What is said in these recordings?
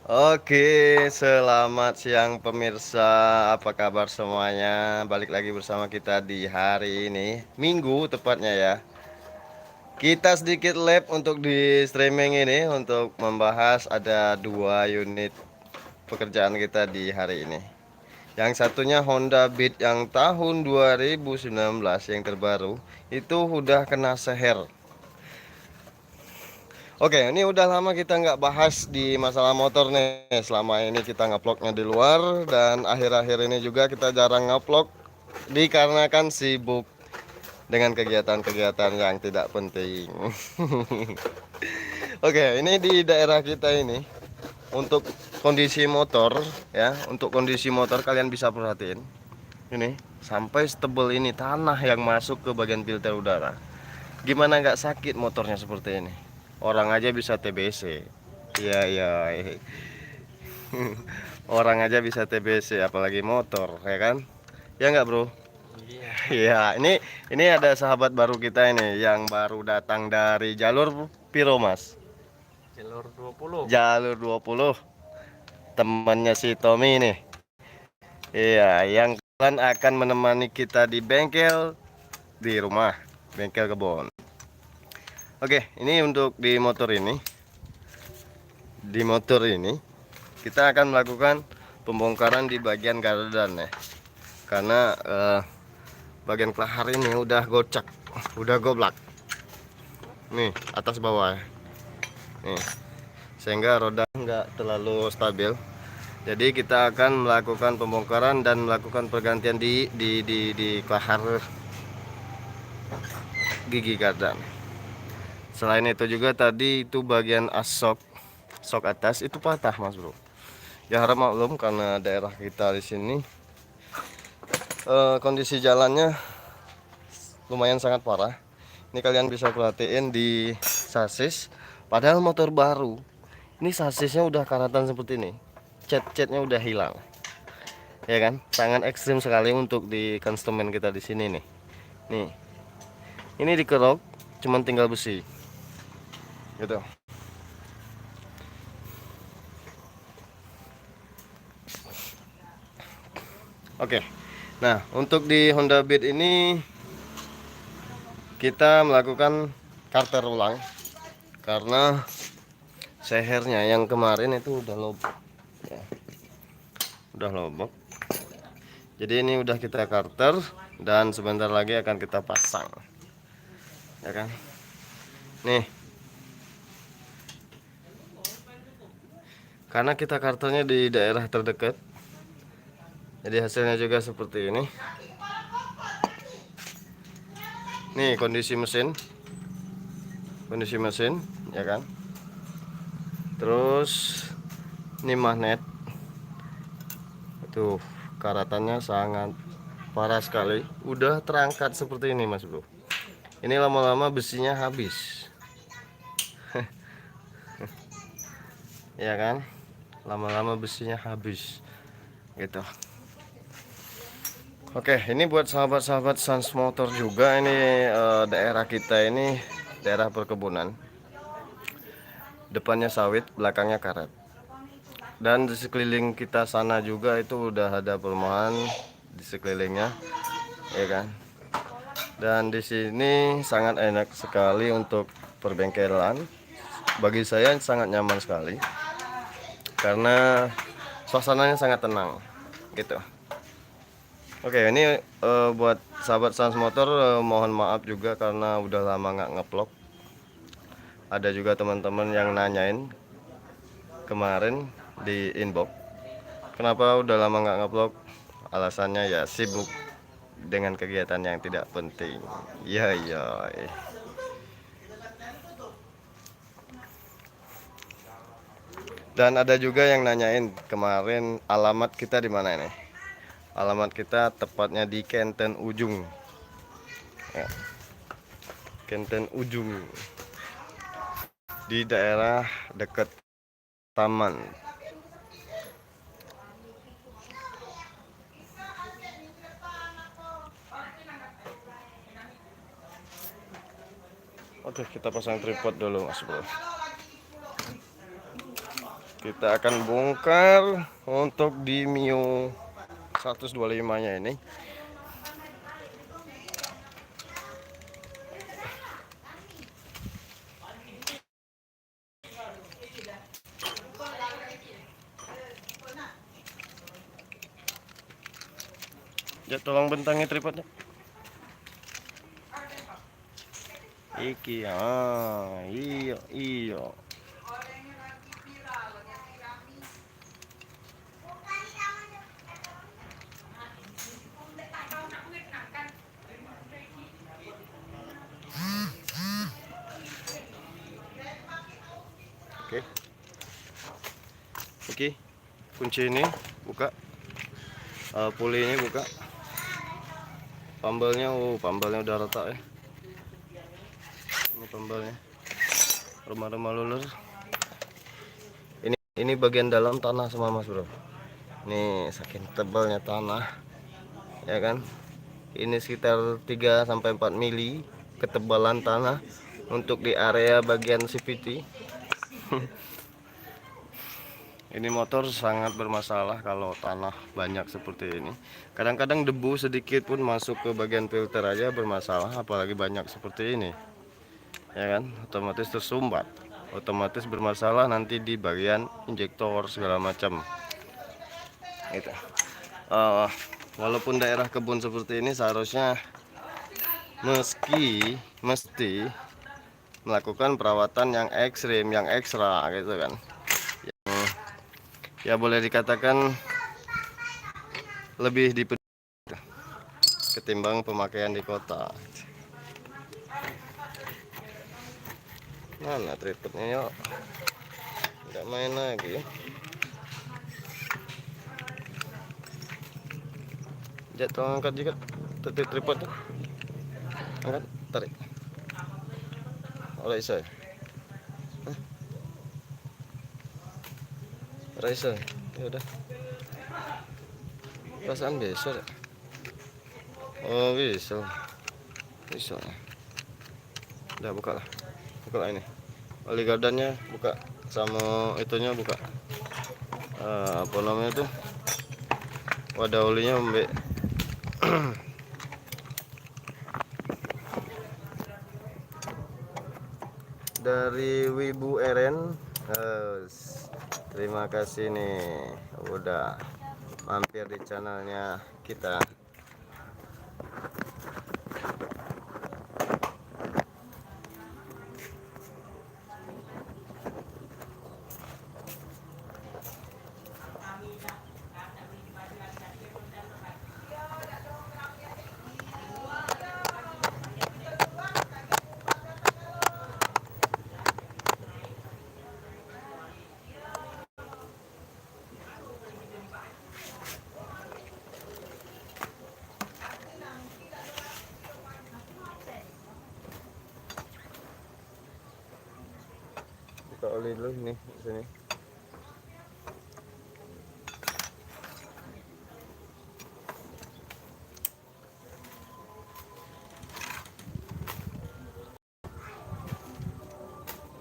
Oke, selamat siang pemirsa. Apa kabar semuanya? Balik lagi bersama kita di hari ini, Minggu tepatnya ya. Kita sedikit lab untuk di streaming ini untuk membahas ada dua unit pekerjaan kita di hari ini. Yang satunya Honda Beat yang tahun 2019 yang terbaru itu udah kena seher. Oke, ini udah lama kita nggak bahas di masalah motor nih. Selama ini kita ngevlognya di luar dan akhir-akhir ini juga kita jarang ngevlog dikarenakan sibuk dengan kegiatan-kegiatan yang tidak penting. Oke, ini di daerah kita ini untuk kondisi motor ya, untuk kondisi motor kalian bisa perhatiin. Ini sampai setebel ini tanah yang masuk ke bagian filter udara. Gimana nggak sakit motornya seperti ini? Orang aja bisa TBC. Iya iya. Orang aja bisa TBC, apalagi motor, ya kan? Ya nggak bro? Iya, Iya. Ini ada sahabat baru kita ini yang baru datang dari jalur Piro Mas. jalur 20. Jalur 20. Temannya si Tommy nih. Iya, yang akan menemani kita di bengkel di rumah, bengkel kebon. Oke, ini untuk di motor ini. Di motor ini kita akan melakukan pembongkaran di bagian gardan ya. Karena bagian kelahar ini udah gocak, udah goblak. Nih, atas bawah ya. Nih, sehingga roda nggak terlalu stabil. Jadi kita akan melakukan pembongkaran dan melakukan pergantian di kelahar gigi gardan. Selain itu juga tadi itu bagian sok atas itu patah mas bro. Ya harap maklum karena daerah kita di sini kondisi jalannya lumayan sangat parah. Ini kalian bisa perhatiin di sasis. Padahal motor baru. Ini sasisnya udah karatan seperti ini. Cat-catnya udah hilang. Ya kan? Sangat ekstrim sekali untuk di konsumen kita di sini nih. Nih. Ini dikerok, cuman tinggal besi. Gitu. Oke. Nah, untuk di Honda Beat ini kita melakukan karter ulang karena sehernya yang kemarin itu udah lobok ya, udah lobok. Jadi ini udah kita karter dan sebentar lagi akan kita pasang ya kan. Nih, karena kita karternya di daerah terdekat, jadi hasilnya juga seperti ini. Nih kondisi mesin ya kan. Terus ini magnet, tuh karatannya sangat parah sekali, udah terangkat seperti ini mas bro. Ini lama-lama besinya habis ya kan, lama-lama besinya habis gitu. Oke, ini buat sahabat-sahabat Sans Motor juga. Ini daerah kita ini daerah perkebunan, depannya sawit, belakangnya karet. Dan di sekeliling kita sana juga itu udah ada perumahan di sekelilingnya ya kan. Dan di sini sangat enak sekali untuk perbengkelan. Bagi saya sangat nyaman sekali karena suasananya sangat tenang gitu. Oke, ini buat sahabat Sans Motor, mohon maaf juga karena udah lama nggak ngevlog. Ada juga teman-teman yang nanyain kemarin di inbox, kenapa udah lama nggak ngevlog? Alasannya ya sibuk dengan kegiatan yang tidak penting. Ya ya. Dan ada juga yang nanyain kemarin alamat kita di mana ini? Alamat kita tepatnya di Kenten Ujung. Ya, Kenten Ujung di daerah dekat taman. Oke, kita pasang tripod dulu mas bro. Kita akan bongkar untuk di Mio 125 nya ini. Ya tolong bentangi tripodnya. Iki iya iya. Oke. Oke. Kunci ini buka. Puli ini buka. Pambalnya, pambalnya udah retak ya. Ini pambalnya. Remah-remah lulur. Ini bagian dalam tanah semua mas bro. Nih saking tebalnya tanah, ya kan? Ini sekitar 3-4 mili ketebalan tanah untuk di area bagian CVT. Ini motor sangat bermasalah kalau tanah banyak seperti ini. Kadang-kadang debu sedikit pun masuk ke bagian filter aja bermasalah, apalagi banyak seperti ini. Ya kan? Otomatis tersumbat. Otomatis bermasalah nanti di bagian injektor segala macam. Gitu. Walaupun daerah kebun seperti ini seharusnya mesti melakukan perawatan yang ekstrim, yang ekstra gitu kan. Ya boleh dikatakan lebih dipedulikan ketimbang pemakaian di kota. Mana tripodnya yuk? Nggak main lagi. Jatuh angkat juga tripodnya. Angkat, tarik. Oleh saya. Raisa, ya udah. Perasaan bisa. Oh bisa. Bisa. Udah buka lah. Buka lah ini. Oli gardannya buka, sama itunya buka. Apa namanya itu? Wadah olinya mbak. Dari Wibu Eren. Terima kasih nih udah mampir di channelnya kita. Buka oli dulu nih sini.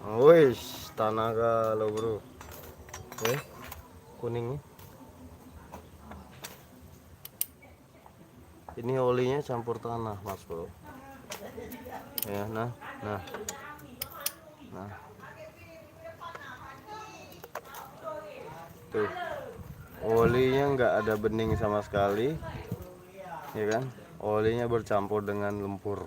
Wih, tanah kalau bro. Kuningnya. Ini olinya campur tanah mas bro. Ya, nah. Tuh, olinya nggak ada bening sama sekali, ya kan? Olinya bercampur dengan lumpur.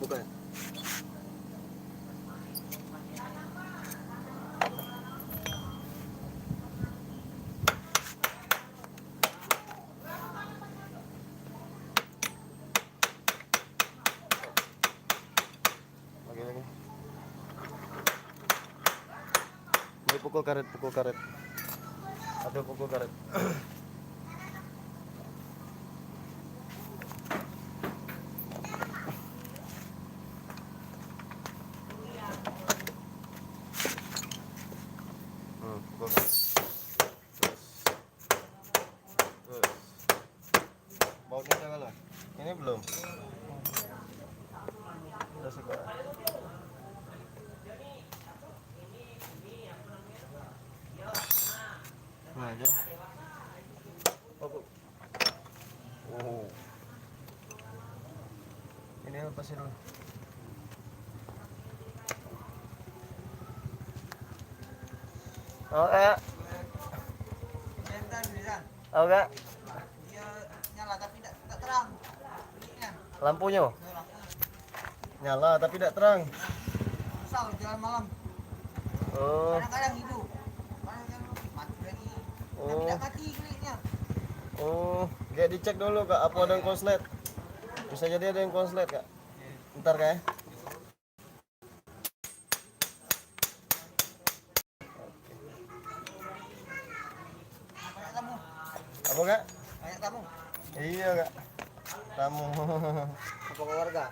Buka ya? Lagi. Ini pukul karet. Aduh, pukul karet. Pukul karet. Terus. Bautnya jangan lah. Ini belum. Udah suka. Nah aja. Oh. Ini lepasin dulu. Oh, oh, Kak. Dia nyala tapi tidak terang. Bunyinya. Lampunya Lampu nyala tapi tidak terang. susah jalan malam. Oh, Kadang-kadang hidup. Kadang-kadang mati lagi. Dan Oh. tidak mati kulitnya. oh, kayak dicek dulu Kak, apa ada yang konslet? Bisa jadi ada yang konslet Kak. Ntar Kak ya. Banyak tamu. Apa Kak? Banyak tamu. Iya Kak. Tamu. Apa keluarga?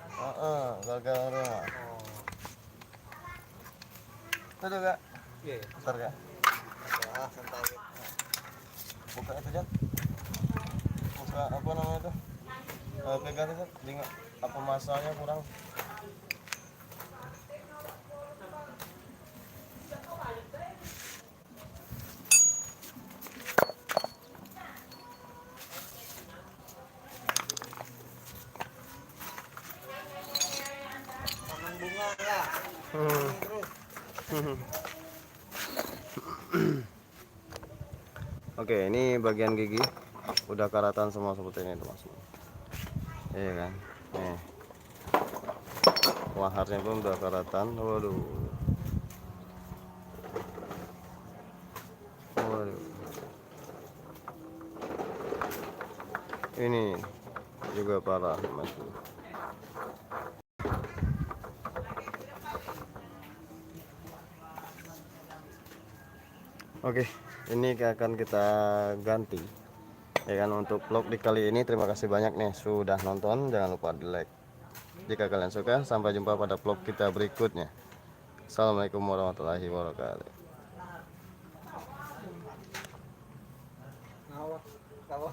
Keluarga rumah. Oh. Itu Kak. Iya. Ntar Kak. Ya, santai. Buka itu Jan. Buka apa namanya itu? Pegang itu. Tengok apa masanya kurang. Tanam bunga lah. Hmm. Terus. Oke, ini bagian gigi udah karatan semua seperti ini teman-teman. Iya kan? Nih. Waharnya pun udah karatan. Waduh. Ini juga parah Mas. Oke, ini akan kita ganti ya kan untuk vlog di kali ini. Terima kasih banyak nih sudah nonton, jangan lupa di like jika kalian suka. Sampai jumpa pada vlog kita berikutnya. Assalamualaikum warahmatullahi wabarakatuh. Ngawak. Tawa.